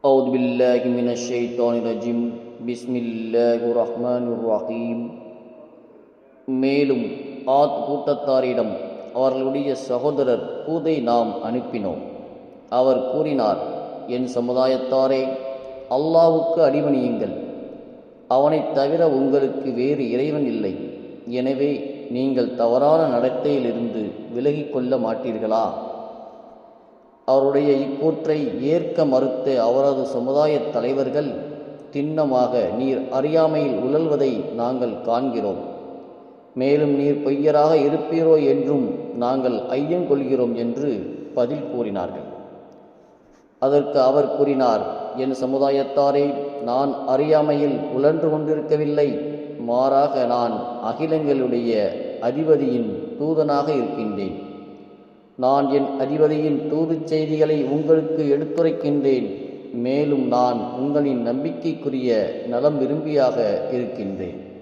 أعوذ بالله من الشيطان الرجيم بسم الله الرحمن الرحيم. மேலும் ஆத் கூட்டத்தாரிடம் அவர்களுடைய சகோதரர் ஹூதை நாம் அனுப்பினோம். அவர் கூறினார், என் சமுதாயத்தாரே, அல்லாஹ்வுக்கு அடிபணியுங்கள். அவனைத் தவிர உங்களுக்கு வேறு இறைவன் இல்லை. எனவே நீங்கள் தவறான நடத்தையிலிருந்து விலகிக் கொள்ள மாட்டீர்களா? அவருடைய இக்கூற்றை ஏற்க மறுத்த அவரது சமுதாயத் தலைவர்கள், திண்ணமாக நீர் அறியாமையில் உழல்வதை நாங்கள் காண்கிறோம். மேலும் நீர் பொய்யராக இருப்பீரோ என்றும் நாங்கள் ஐயங்கொள்கிறோம் என்று பதில் கூறினார்கள். அதற்கு அவர் கூறினார், என் சமுதாயத்தாரே, நான் அறியாமையில் உழன்று கொண்டிருக்கவில்லை. மாறாக நான் அகிலங்களுடைய அதிபதியின் தூதனாக இருக்கின்றேன். நான் என் அதிபதியின் தூதுச் செய்திகளை உங்களுக்கு எடுத்துரைக்கின்றேன். மேலும் நான் உங்களின் நம்பிக்கைக்குரிய நலம் விரும்பியாக இருக்கின்றேன்.